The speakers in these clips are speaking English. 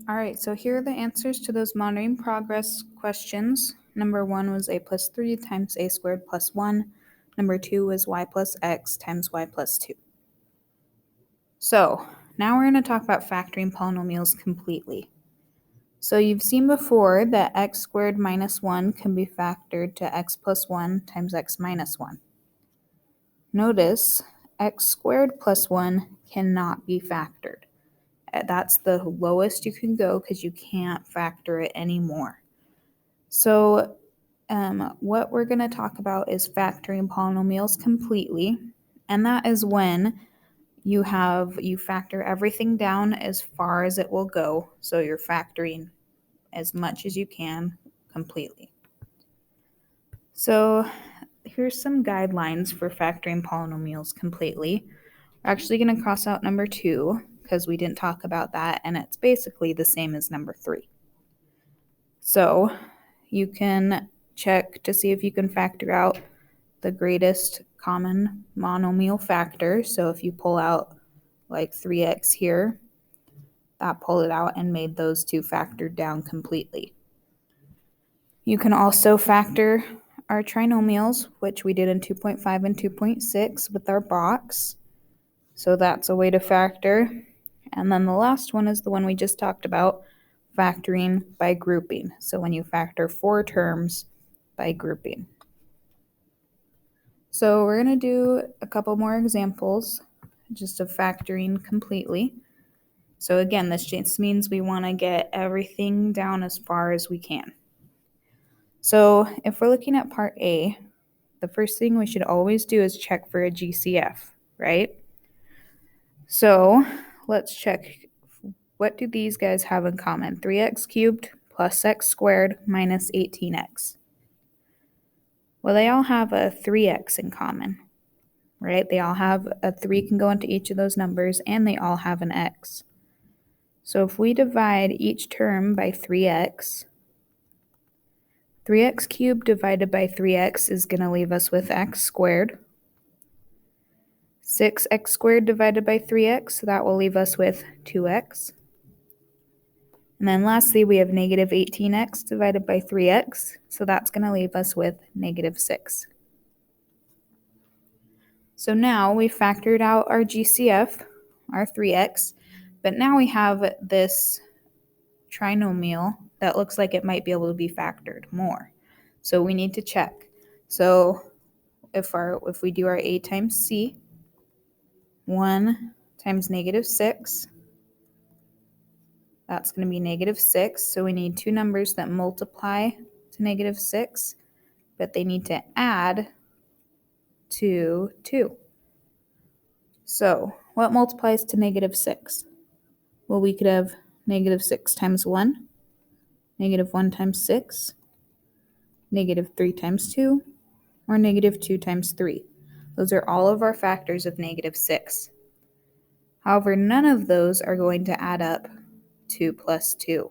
All right, so here are the answers to those monitoring progress questions. Number 1 was a plus 3 times a squared plus 1. Number 2 was y plus x times y plus 2. So now we're going to talk about factoring polynomials completely. So you've seen before that x squared minus 1 can be factored to x plus 1 times x minus 1. Notice x squared plus 1 cannot be factored. That's the lowest you can go because you can't factor it anymore. So what we're going to talk about is factoring polynomials completely, and that is when you factor everything down as far as it will go, so you're factoring as much as you can completely. So here's some guidelines for factoring polynomials completely. We're actually going to cross out number 2 because we didn't talk about that, and it's basically the same as number 3. So you can check to see if you can factor out the greatest common monomial factor. So if you pull out like 3x here, that pulled it out and made those two factored down completely. You can also factor our trinomials, which we did in 2.5 and 2.6 with our box. So that's a way to factor. And then the last one is the one we just talked about, factoring by grouping. So when you factor 4 terms by grouping. So we're going to do a couple more examples just of factoring completely. So again, this just means we want to get everything down as far as we can. So if we're looking at part A, the first thing we should always do is check for a GCF, right? So let's check, what do these guys have in common? 3x cubed plus x squared minus 18x. Well, they all have a 3x in common, right? They all have a 3 can go into each of those numbers, and they all have an x. So if we divide each term by 3x cubed divided by 3x is going to leave us with x squared. 6x squared divided by 3x, so that will leave us with 2x. And then lastly, we have negative 18x divided by 3x, so that's going to leave us with negative 6. So now we've factored out our GCF, our 3x, but now we have this trinomial that looks like it might be able to be factored more. So we need to check. So if we do our a times c, 1 times negative 6, that's going to be negative 6. So we need two numbers that multiply to negative 6, but they need to add to 2. So what multiplies to negative 6? Well, we could have negative 6 times 1, negative 1 times 6, negative 3 times 2, or negative 2 times 3. Those are all of our factors of negative 6. However, none of those are going to add up to plus 2.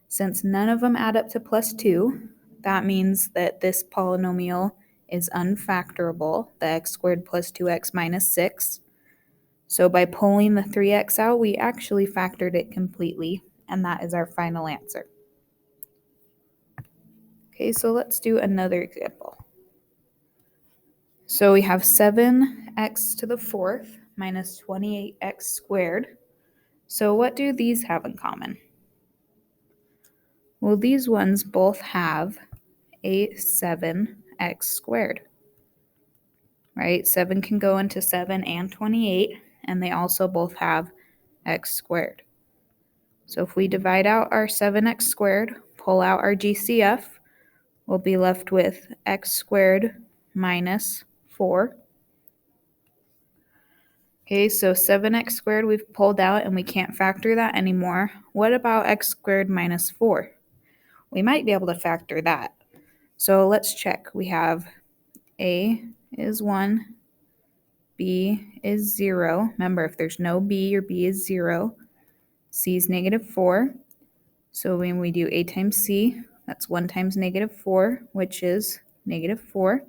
Since none of them add up to plus 2, that means that this polynomial is unfactorable, the x squared plus 2x minus 6. So by pulling the 3x out, we actually factored it completely, and that is our final answer. Okay, so let's do another example. So we have 7x to the 4th minus 28x squared. So what do these have in common? Well, these ones both have a 7x squared, right? 7 can go into 7 and 28, and they also both have x squared. So if we divide out our 7x squared, pull out our GCF, we'll be left with x squared minus 4. Okay, so 7x squared we've pulled out and we can't factor that anymore. What about x squared minus 4? We might be able to factor that. So let's check. We have a is 1, b is 0. Remember, if there's no b, your b is 0. C is negative 4. So when we do a times c, that's 1 times negative 4, which is negative 4.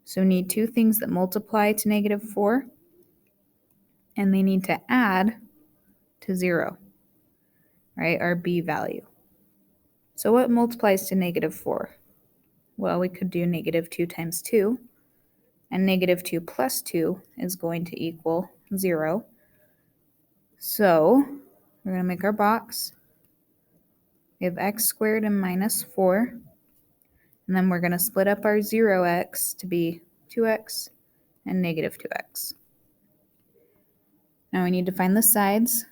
So we need two things that multiply to negative 4, and they need to add to 0. right, our b value. So what multiplies to negative 4? Well, we could do negative 2 times 2, and negative 2 plus 2 is going to equal 0. So we're going to make our box. We have x squared and minus 4. And then we're going to split up our 0x to be 2x and negative 2x. Now we need to find the sides.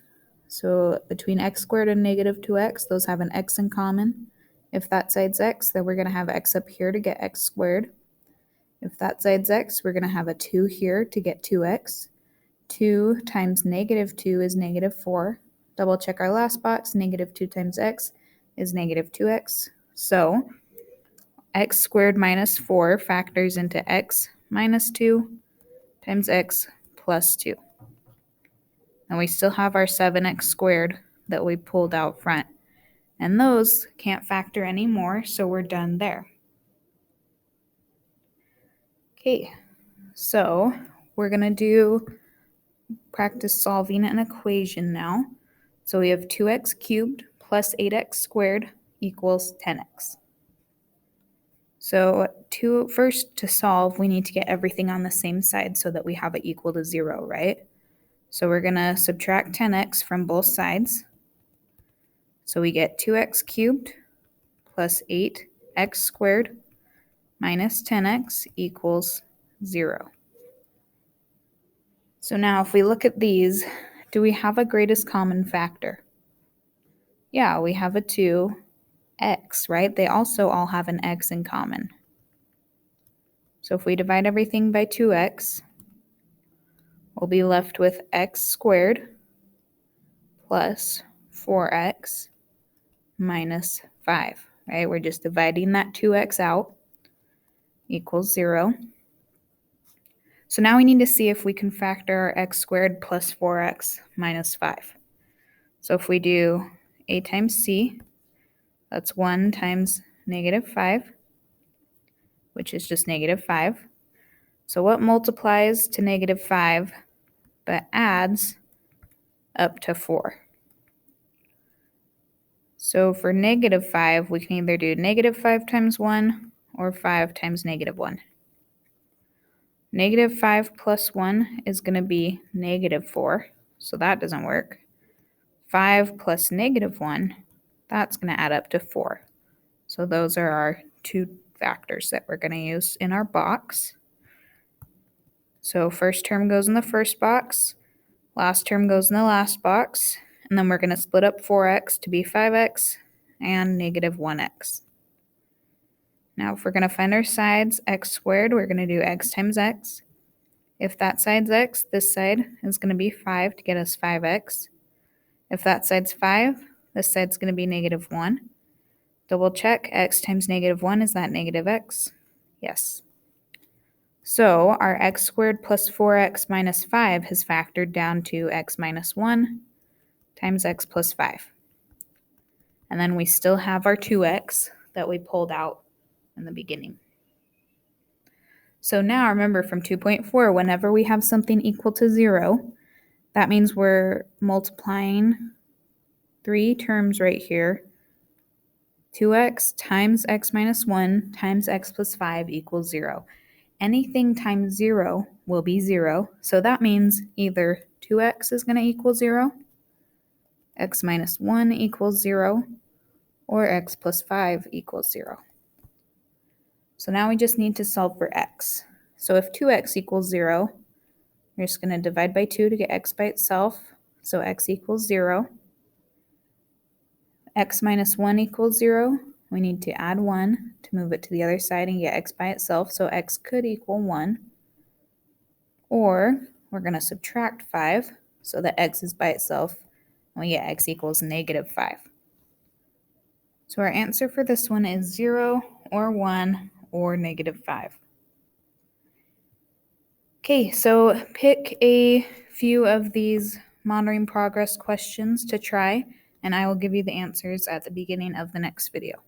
So between x squared and negative 2x, those have an x in common. If that side's x, then we're going to have x up here to get x squared. If that side's x, we're going to have a 2 here to get 2x. 2 times negative 2 is negative 4. Double check our last box. Negative 2 times x is negative 2x. So x squared minus 4 factors into x minus 2 times x plus 2. And we still have our 7x squared that we pulled out front. And those can't factor anymore, so we're done there. Okay, so we're going to practice solving an equation now. So we have 2x cubed plus 8x squared equals 10x. So first to solve, we need to get everything on the same side so that we have it equal to 0, right? So we're going to subtract 10x from both sides. So we get 2x cubed plus 8x squared minus 10x equals 0. So now if we look at these, do we have a greatest common factor? Yeah, we have a 2x, right? They also all have an x in common. So if we divide everything by 2x, we'll be left with x squared plus 4x minus 5, right? We're just dividing that 2x out, equals 0. So now we need to see if we can factor our x squared plus 4x minus 5. So if we do a times c, that's 1 times negative 5, which is just negative 5. So what multiplies to negative 5 but adds up to 4? So for negative 5, we can either do negative 5 times 1 or 5 times negative 1. Negative 5 plus 1 is going to be negative 4, so that doesn't work. 5 plus negative 1, that's going to add up to 4. So those are our two factors that we're going to use in our box. So first term goes in the first box, last term goes in the last box, and then we're going to split up 4x to be 5x and negative 1x. Now if we're going to find our sides, x squared, we're going to do x times x. If that side's x, this side is going to be 5 to get us 5x. If that side's 5, this side's going to be negative 1. Double check, x times negative 1, is that negative x? Yes. So our x squared plus 4x minus 5 has factored down to x minus 1 times x plus 5. And then we still have our 2x that we pulled out in the beginning. So now remember from 2.4, whenever we have something equal to 0, that means we're multiplying 3 terms right here. 2x times x minus 1 times x plus 5 equals 0. Anything times 0 will be 0, so that means either 2x is going to equal 0, x minus 1 equals 0, or x plus 5 equals 0. So now we just need to solve for x. So if 2x equals 0, we're just going to divide by 2 to get x by itself, so x equals 0. X minus 1 equals 0. We need to add 1 to move it to the other side and get x by itself, so x could equal 1. Or we're going to subtract 5 so that x is by itself, and we get x equals negative 5. So our answer for this one is 0 or 1 or negative 5. Okay, so pick a few of these monitoring progress questions to try, and I will give you the answers at the beginning of the next video.